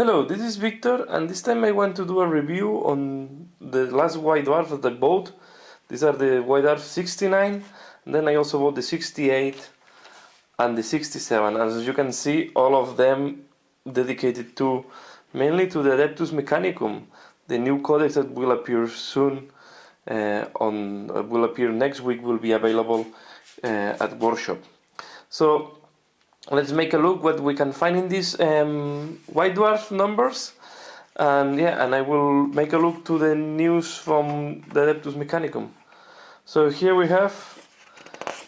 Hello, this is Victor, and this time I want to do a review on the Last White Dwarfs that I bought. These are the White Dwarf 69, and then I also bought the 68 and the 67. As you can see, all of them dedicated to mainly to the Adeptus Mechanicum, the new codex that will appear soon. Will appear next week. Will be available at workshop. So let's make a look what we can find in these White Dwarf numbers, and I will make a look to the news from the Adeptus Mechanicum. So here we have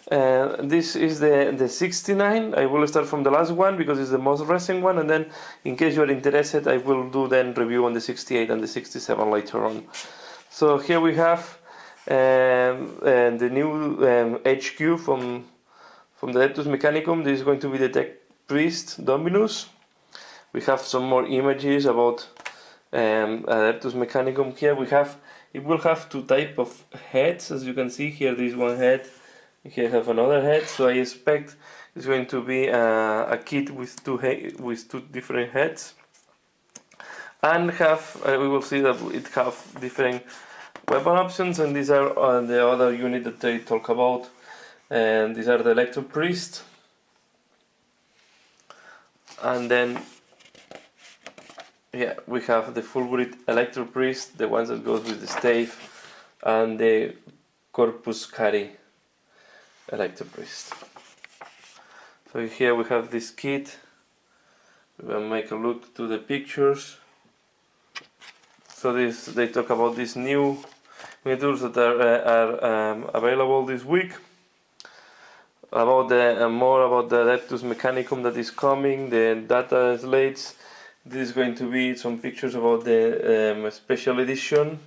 this is the 69. I will start from the last one because it's the most recent one, and then in case you are interested I will do then review on the 68 and the 67 later on. So here we have the new HQ from the Adeptus Mechanicum. This is going to be the Tech Priest Dominus. We have some more images about Adeptus Mechanicum. Here it will have two types of heads, as you can see here. This one head, here I have another head. So I expect it's going to be a kit with two different heads, and we will see that it have different weapon options. And these are the other unit that they talk about. And these are the Electro Priest, and then we have the full breed Electro Priest, the ones that goes with the stave, and the Corpus Cari Electro Priest. So here we have this kit. We will make a look to the pictures. So they talk about these new tools that are available this week. About more about the Adeptus Mechanicum that is coming, the data slates. This is going to be some pictures about the special edition.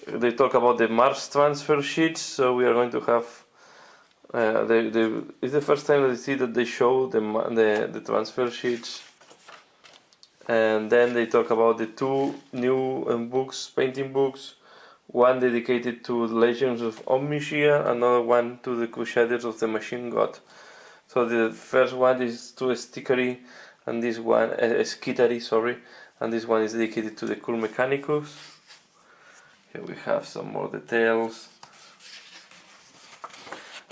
They talk about the Mars transfer sheets, so we are going to have. It's the first time that I see that they show the transfer sheets. And then they talk about the two new painting books. One dedicated to the Legends of Omniscia, another one to the Crusaders of the Machine God. So the first one is to Stickery, and this one Skittery, sorry, and this one is dedicated to the Cult Mechanicus. Here we have some more details.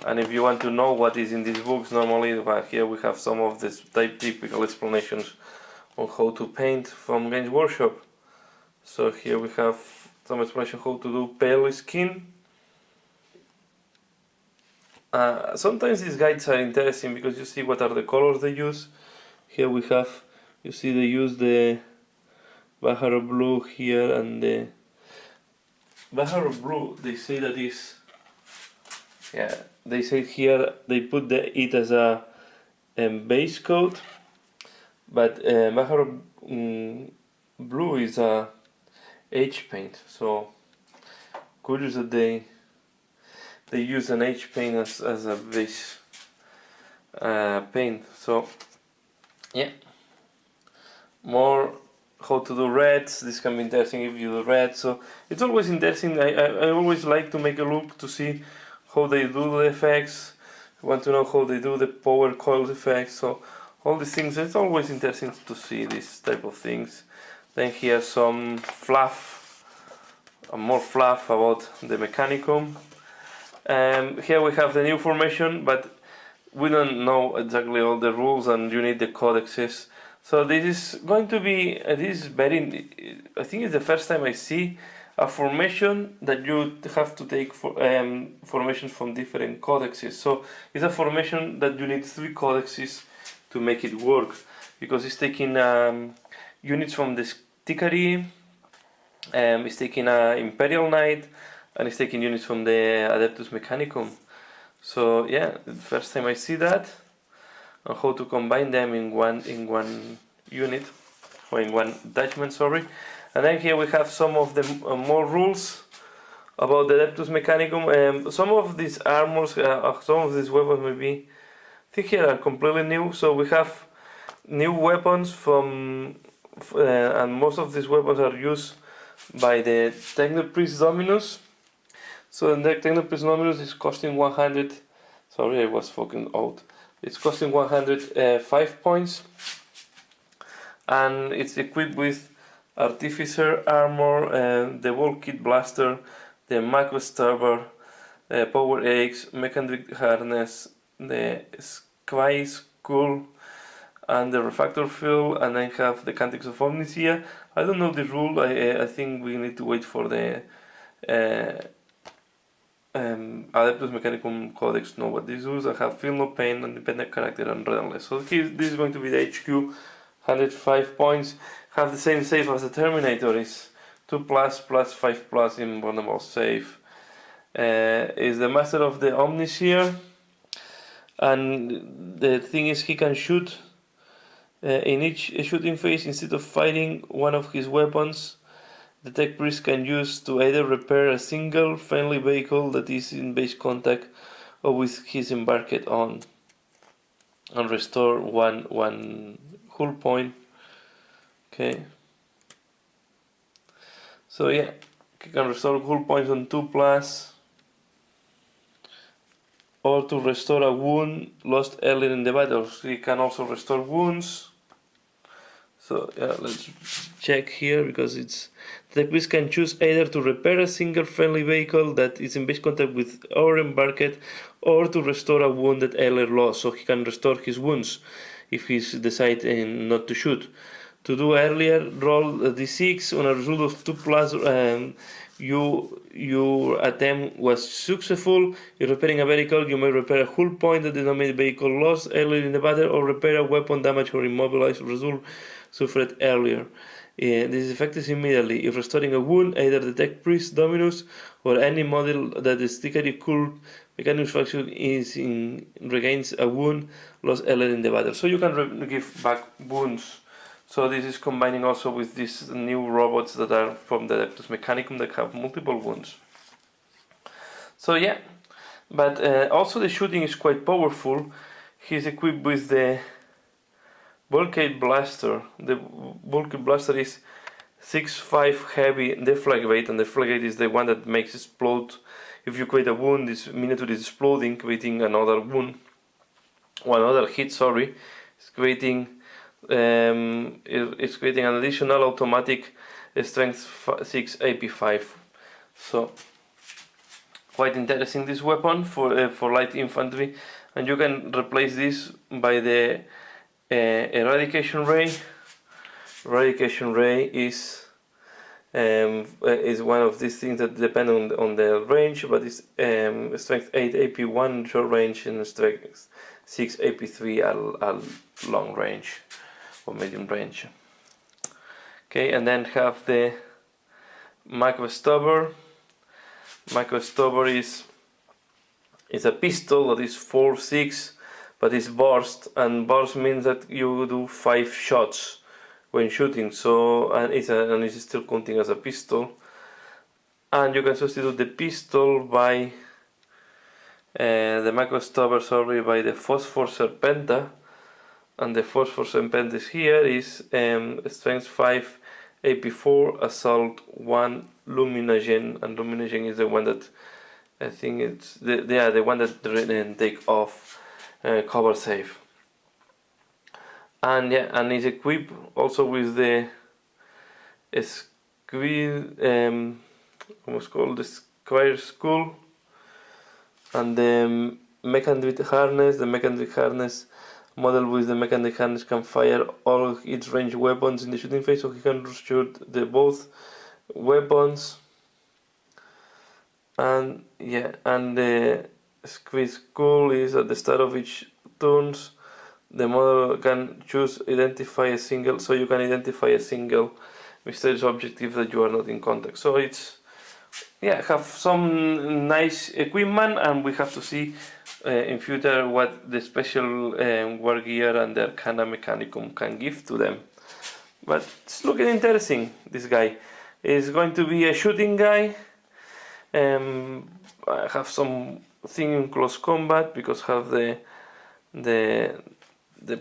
And if you want to know what is in these books, normally here we have some of the typical explanations on how to paint from Games Workshop. So here we have some explanation how to do pale skin. Sometimes these guides are interesting because you see what are the colors they use. Here we have, you see they use the Baharo blue here, and the Baharo blue they say that is, they say here they put it as a base coat, but Baharo blue is a H paint, so curious that they use an H paint as a base paint. So more how to do reds. This can be interesting if you do red. So it's always interesting. I always like to make a look to see how they do the effects. I want to know how they do the power coil effects. So all these things, it's always interesting to see these type of things. Then here some fluff, more fluff about the Mechanicum. Here we have the new formation, but we don't know exactly all the rules, and you need the codexes. So this is going to be, I think it's the first time I see a formation that you have to take formations from different codexes. So it's a formation that you need 3 codexes to make it work, because it's taking units from the Stickery, it's taking Imperial Knight, and it's taking units from the Adeptus Mechanicum. So the first time I see that, and how to combine them in one unit, or in one attachment, sorry. And then here we have some of the more rules about the Adeptus Mechanicum. Some of these armors, some of these weapons maybe, I think here are completely new. So we have new weapons from, and most of these weapons are used by the Techno Priest Dominus. So the Techno Priest Dominus is costing 100. Sorry, I was fucking out. It's costing 105 points, and it's equipped with Artificer Armor, the Wall Kit Blaster, the Macro Stabber, Power Axe, Mechanic Harness, the Sky Skull, and the Refractor Field, and I have the Cantics of Omnisia. I don't know the rule. I think we need to wait for the Adeptus Mechanicum Codex to know what this is. I have Feel No Pain, Independent Character, and Relentless. So this is going to be the HQ, 105 points. Have the same save as the Terminator, is 2+, plus 5+ invulnerable save. Is the Master of the Omnisia, and the thing is he can shoot in each shooting phase. Instead of fighting one of his weapons, the Tech Priest can use to either repair a single friendly vehicle that is in base contact or with his embarked on, and restore one hull point. Okay. So yeah, you can restore hull points on 2+, or to restore a wound lost earlier in the battle. So you can also restore wounds. So yeah, let's check here, because it's the priest can choose either to repair a single friendly vehicle that is in base contact with or embarked, or to restore a wound that earlier lost. So he can restore his wounds if he's deciding not to shoot. To do earlier, roll a d6 on a result of 2+. Your attempt was successful. If repairing a vehicle, you may repair a hull point that denominated vehicle lost earlier in the battle, or repair a weapon damaged or immobilized result suffered earlier. This is effective immediately. If restoring a wound, either the Tech Priest, Dominus, or any model that the Stickery Cult Mechanicus faction regains a wound lost earlier in the battle. So you can give back wounds. So this is combining also with these new robots that are from the Adeptus Mechanicum that have multiple wounds. So yeah, but also the shooting is quite powerful. He's equipped with the Volcade Blaster. The Volcade Blaster is 6.5 heavy deflagrate, and the deflagrate is the one that makes explode. If you create a wound, this miniature is exploding, creating another wound, or another hit. Sorry, it's creating an additional automatic strength 6 AP5. So quite interesting, this weapon for light infantry, and you can replace this by the Eradication Ray. Eradication Ray is one of these things that depend on the range, but it's strength 8 AP1 short range and strength 6 AP3 at long range or medium range. Okay, and then have the Macro Stabber. Macro Stabber is a pistol that is 4.6, but it's burst, and burst means that you do 5 shots when shooting. So and it's still counting as a pistol, and you can substitute the pistol by the Macro Stabber, sorry, by the Phosphor Serpenta, and the Phosphor Serpenta here is strength 5 AP4 assault 1 Luminagen, and Luminagen is the one that I think it's the one that take off cover save. And yeah, and is equipped also with the what's called the Square Skull, and the Mechanic Harness. The Mechanic Harness model with the Mechanic Harness can fire all its ranged weapons in the shooting phase, so he can shoot both weapons. And yeah, and the Squeeze Skull is at the start of each turns. The model can choose identify a single, so you can identify a single mysterious objective that you are not in contact. So it's have some nice equipment, and we have to see in future what the special war gear and the Arcana Mechanicum can give to them. But it's looking interesting. This guy is going to be a shooting guy. I have some thing in close combat because have the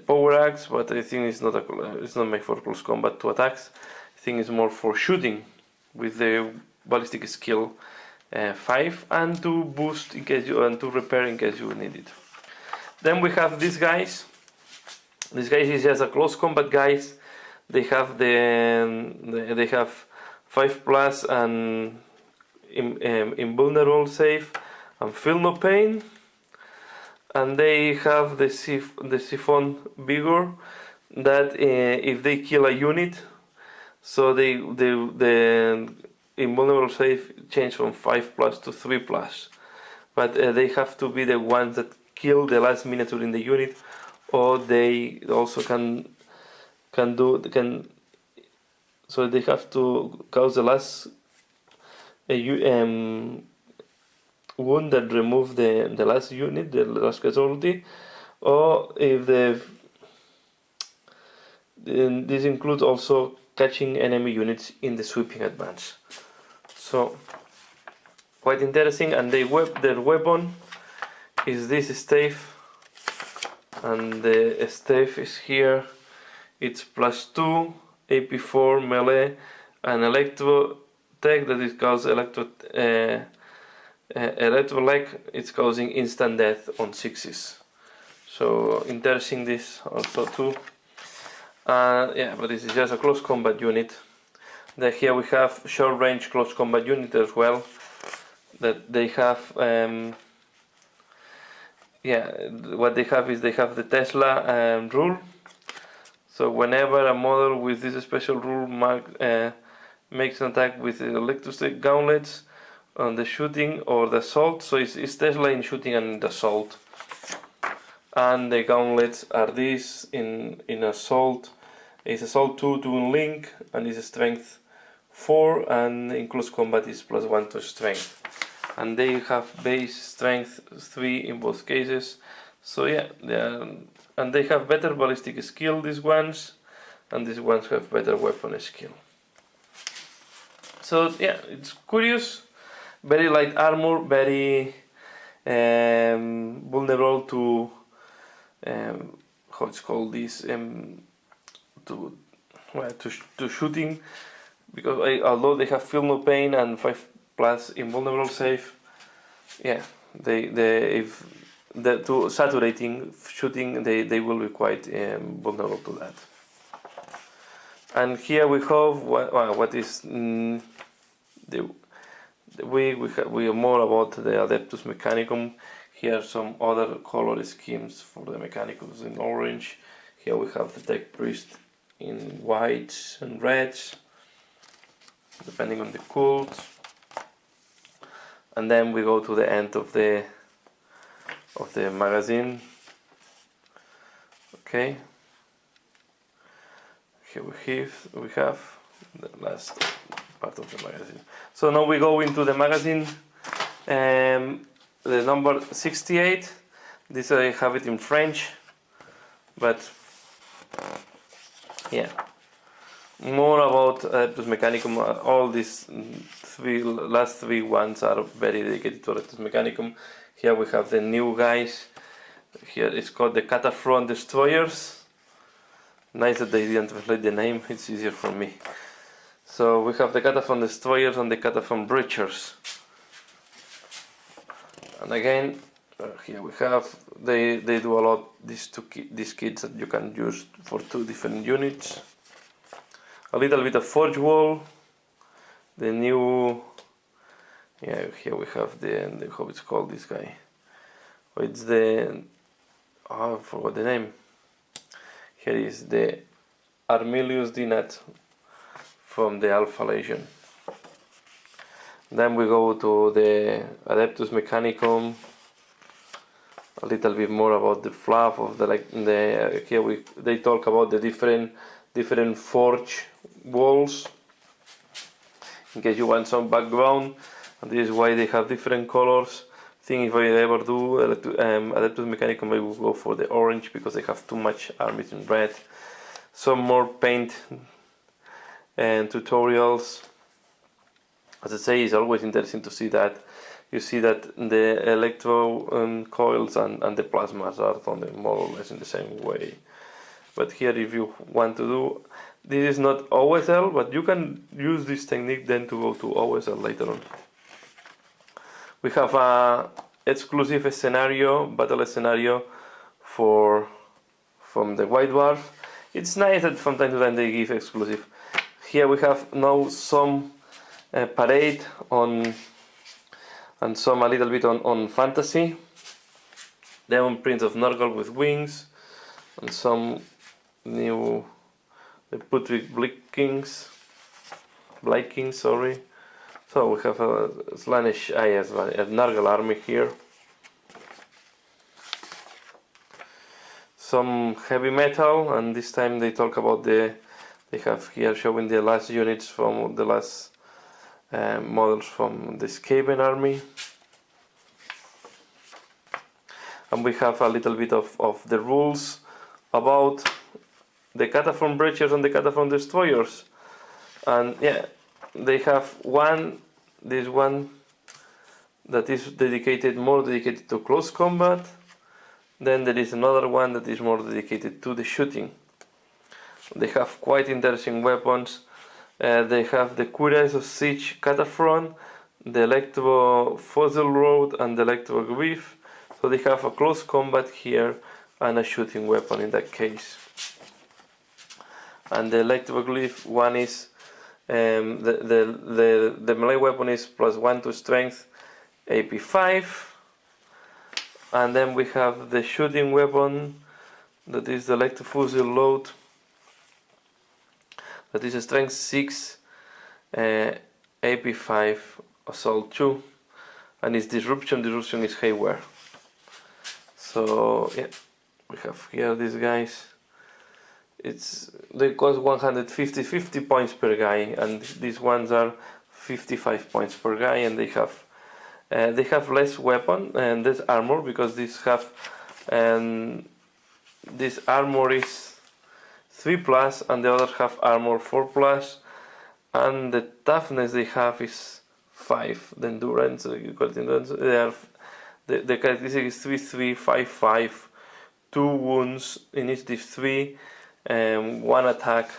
power axe, but I think it's not made for close combat to attacks. I think it's more for shooting with the ballistic skill 5, and to boost in case and to repair in case you need it. Then we have these guys. These guys is just a close combat guys. They have they have 5+ and invulnerable save and feel no pain. And they have the siphon vigor that if they kill a unit, so the invulnerable save change from 5+ to 3+. But they have to be the ones that kill the last miniature in the unit, or they also can so they have to cause the last wound that remove the last unit, the last casualty, or if this includes also catching enemy units in the sweeping advance. So quite interesting. And their weapon is this staff, and the staff is here. It's +2 AP4 melee and electro tech that is cause electro leg. It's causing instant death on 6s. So interesting this also too. Yeah, but this is just a close combat unit. Then here we have short range close combat unit as well. That they have what they have is they have the Tesla rule. So whenever a model with this special rule makes an attack with electrostatic gauntlets on the shooting or the assault, so it's Tesla in shooting and in the assault. And the gauntlets are this in assault. It's assault 2 to link, and it's strength 4, and in close combat is +1 to strength. And they have base strength 3 in both cases. So yeah, and they have better ballistic skill, these ones, and these ones have better weapon skill. So yeah, it's curious. Very light armor, very vulnerable to how it's called this to shooting, because although they have feel no pain and 5+ invulnerable save, yeah, to saturating shooting they will be quite vulnerable to that. And here we have what is we are more about the Adeptus Mechanicum. Here are some other color schemes for the Mechanicus in orange. Here we have the Tech Priest in whites and reds, depending on the cult. And then we go to the end of the magazine. Okay. Here we have the last part of the magazine. So now we go into the magazine, the number 68. This I have it in French, but yeah, more about Adeptus Mechanicum. All these last three ones are very dedicated to Adeptus Mechanicum. Here we have the new guys. Here it's called the Cataphrone Destroyers. Nice that they didn't translate the name, it's easier for me. So we have the Cataphrone Destroyers and the Cataphrone Breachers. And again, here we have, they do a lot, these kits that you can use for 2 different units. A little bit of Forge Wall. The new, yeah, here we have the how it's called, this guy. Oh, it's the, I forgot the name. Here is the Armilius Dinat from the Alpha Legion. Then we go to the Adeptus Mechanicum. A little bit more about the fluff of here they talk about the different forge walls. In case you want some background, and this is why they have different colors. I think if I ever do Adeptus Mechanicum, I will go for the orange because they have too much armies in red. Some more paint and tutorials. As I say, it's always interesting to see that. You see that the electro coils and the plasmas are done more or less in the same way. But here, if you want to do, this is not OSL, but you can use this technique then to go to OSL later on. We have a exclusive scenario, battle scenario from the White Dwarf. It's nice that from time to time they give exclusive. Here we have now some parade on, and some a little bit on fantasy. Demon Prince of Nurgle with wings, and some new Putrid Blight Kings, sorry. So we have a Slaanesh a Nurgle army here. Some heavy metal, and this time they talk about they have here showing the last units from the last models from the Skaven army. And we have a little bit of the rules about the Cataphron Breachers and the Cataphron Destroyers. And yeah, they have this one that is more dedicated to close combat. Then there is another one that is more dedicated to the shooting. They have quite interesting weapons. They have the Cuirass of Siege Cataphron, the Electro Fossil Road, and the Electro Grief. So they have a close combat here and a shooting weapon in that case. And the Electro Glyph one is the melee weapon is +1 to strength, AP 5. And then we have the shooting weapon, that is the Electro Fusil Load, that is a strength 6, AP 5, assault 2, and its disruption is haywire. So yeah, we have here these guys. They cost 150 points per guy, and these ones are 55 points per guy, and they have less weapon and less armor, because these have this armor is 3+, and the others have armor 4+, and the toughness they have is 5. The endurance, the characteristic is 3/3, 5/5, 2 wounds, initiative 3, 1 attack,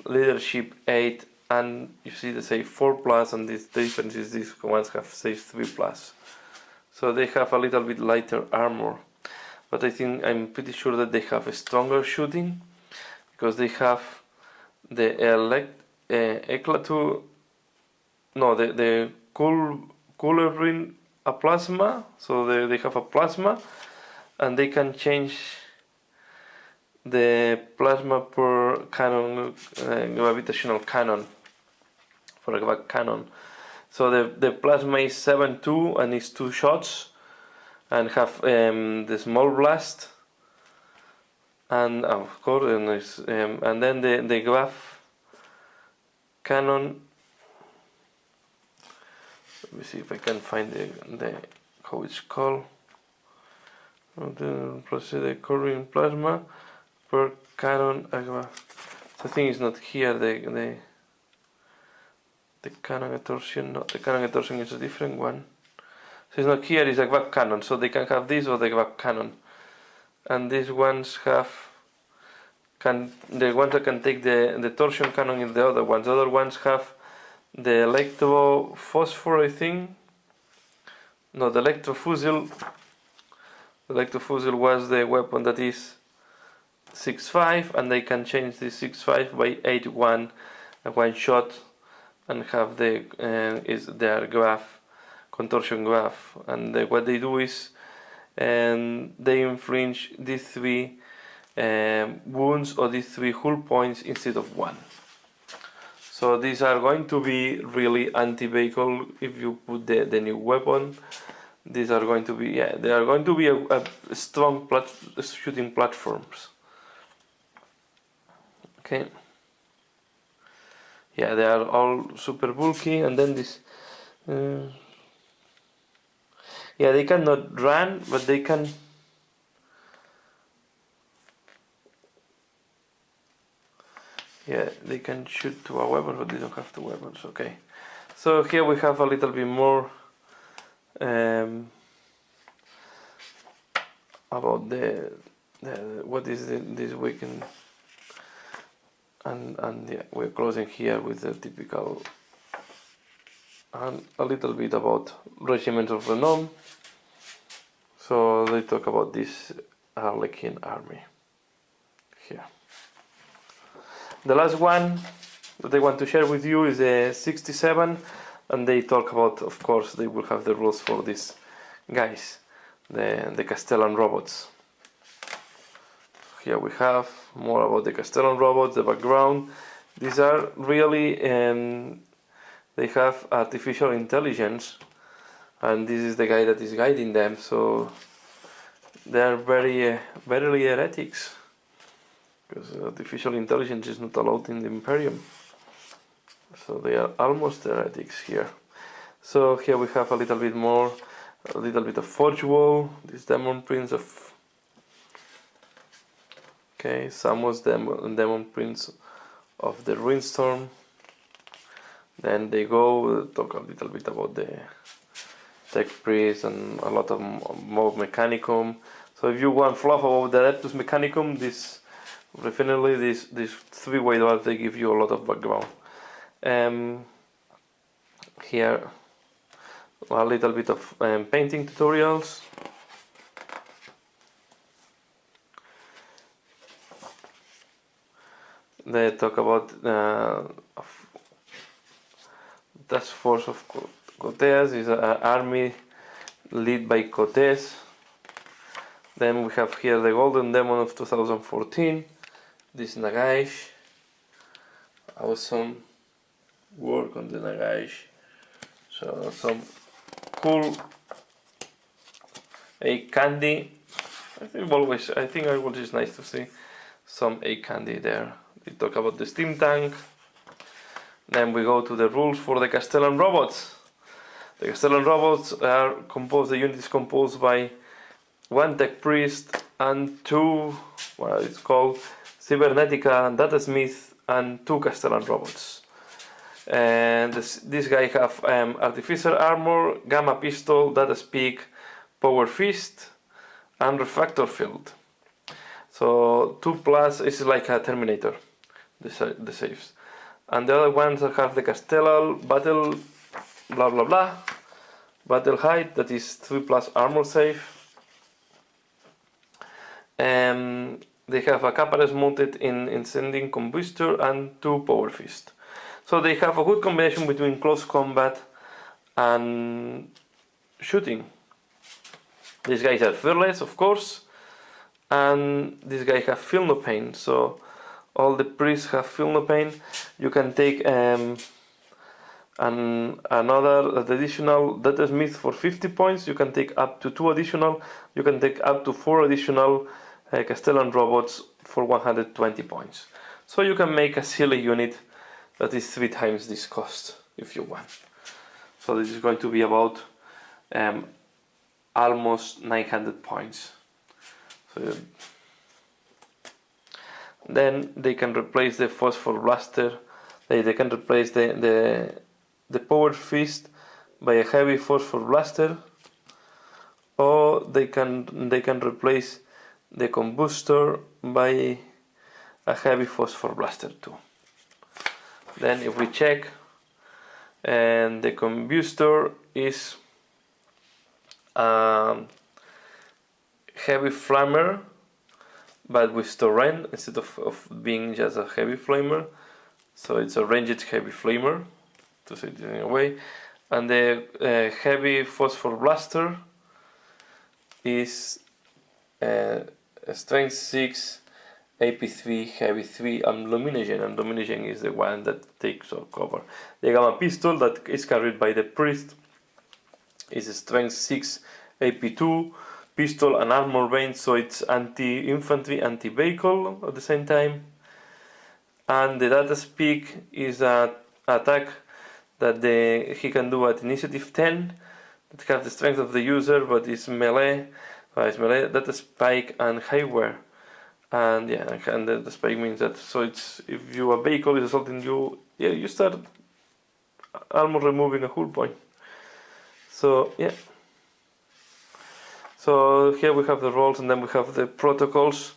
leadership 8, and you see they say 4+, and the difference is these ones have save 3+. So they have a little bit lighter armor, but I'm pretty sure that they have a stronger shooting, because they have the Coolerin a plasma, so they have a plasma, and they can change the plasma per cannon, gravitational cannon, for a cannon. So the plasma is 7/2, and it's 2 shots, and have the small blast, and of course, and then the graph cannon. Let me see if I can find the how it's called. The Corrin plasma per cannon. The thing is not here. The cannon torsion. No, the cannon torsion is a different one. So it's not here. It's a grab cannon. So they can have this or the grab cannon. And these ones the ones that can take the torsion cannon in the other ones. The other ones have the electro phosphor, I think. No, the electro fusel. The electro fusel was the weapon that is 6/5, and they can change this 6/5 by 8/1, a 1 shot, and have their graph, contortion graph. And what they do is they infringe these 3 wounds or these 3 hull points instead of 1. So these are going to be really anti-vehicle if you put the new weapon. These are going to be, they are going to be a strong shooting platforms. Okay. Yeah, they are all super bulky, and then this. Yeah, they cannot run, but they can. Yeah, they can shoot to a weapon, but they don't have two weapons. Okay, so here we have a little bit more about the what is this weekend, and yeah, we're closing here with the typical, and a little bit about Regiments of Renown. So they talk about this Harlequin army here. The last one that I want to share with you is a 67, and they talk about, of course, they will have the rules for these guys, the Castellan robots. Here we have more about the Castellan robots, the background. These are really, they have artificial intelligence, and this is the guy that is guiding them, so they are very heretics, because artificial intelligence is not allowed in the Imperium. So they are almost heretics here. So here we have a little bit of Forge Wall, this Demon Prince of... Okay, Samus Demon Prince of the Ruinstorm. Then they go talk a little bit about the Tech Priest and a lot of more Mechanicum. So if you want fluff about the Adeptus Mechanicum, definitely these 3 White Dwarfs, they give you a lot of background. Here a little bit of painting tutorials. They talk about Task Force of Cortez is an army led by Cortez. Then we have here the Golden Demon of 2014. This Nagash. Awesome work on the Nagash. So some cool egg candy. I think always it's nice to see some egg candy there. We talk about the steam tank. Then we go to the rules for the Castellan robots. The Castellan robots are composed. The unit is composed by 1 Tech Priest and 2, what it's called, Cybernetica, Data Smith, and 2 Castellan robots. And this guy have Artificer Armor, Gamma Pistol, Data Speak, Power Fist, and Refractor Field. So 2+ is like a Terminator, the saves. And the other ones that have the Castellan Battle blah blah blah, Battle Height, that is 3+ armor save. They have a Capares mounted in Incendiing Combustor and 2 Power Fist. So they have a good combination between close combat and shooting. These guys are fearless, of course, and these guys have Feel No Pain. So all the priests have Feel No Pain. You can take another additional Data Smith for 50 points. You can take up to 2 additional. You can take up to 4 additional Castellan robots for 120 points. So you can make a silly unit that is 3 times this cost if you want. So this is going to be about almost 900 points. So then they can replace the Phosphor Blaster. They can replace the Power Fist by a heavy Phosphor Blaster, or they can replace the Combustor by a heavy Phosphor Blaster too. Then if we check, and the Combustor is heavy flamer, but with Torrent instead of being just a heavy flamer. So it's a ranged heavy flamer, to say it in a way. And the heavy Phosphor Blaster is strength 6, AP3, heavy 3, and Luminogen. And Luminogen is the one that takes all cover. The Gamma Pistol that is carried by the Priest is strength 6, AP2, pistol and armor range, so it's anti-infantry, anti-vehicle at the same time. And the Data Speak is an attack that he can do at initiative 10, that has the strength of the user, but it's melee. It's melee, Data Spike, and Highware. And yeah, and the spike means that, so it's, if your vehicle is assaulting you, yeah, you start almost removing a hull point. So yeah. So here we have the roles, and then we have the protocols.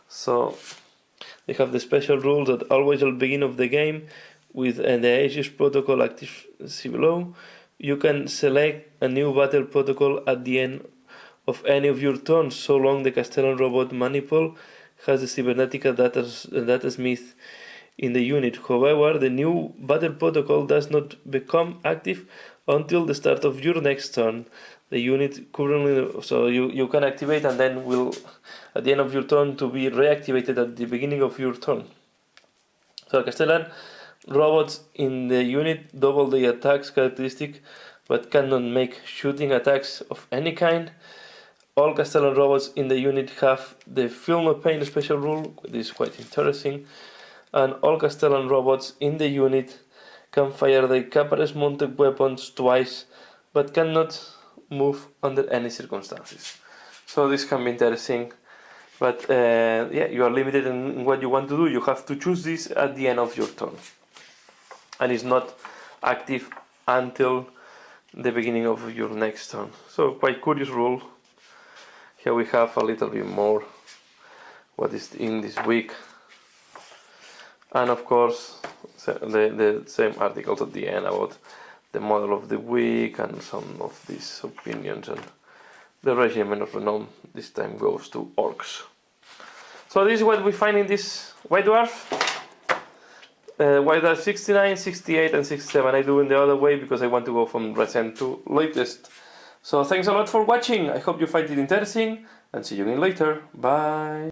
So they have the special rules that always at the beginning of the game with the Aegis protocol active. See below. You can select a new battle protocol at the end of any of your turns, so long the Castellan robot Manipul has the Cybernetica data smith in the unit. However, the new battle protocol does not become active until the start of your next turn. The unit currently, so you can activate and then will at the end of your turn to be reactivated at the beginning of your turn. So Castellan robots in the unit double the attacks characteristic but cannot make shooting attacks of any kind. All Castellan robots in the unit have the Feel No Pain special rule. This is quite interesting. And all Castellan robots in the unit can fire their Capares mounted weapons twice but cannot move under any circumstances. So this can be interesting. But yeah, you are limited in what you want to do. You have to choose this at the end of your turn. And it's not active until the beginning of your next turn. So quite curious rule. Here we have a little bit more what is in this week. And of course the same articles at the end about the model of the week and some of these opinions. And the Regiment of Renown this time goes to Orcs. So this is what we find in this White Dwarf. White Dwarf 69, 68 and 67. I do in the other way because I want to go from recent to latest. So thanks a lot for watching. I hope you find it interesting and see you again later. Bye.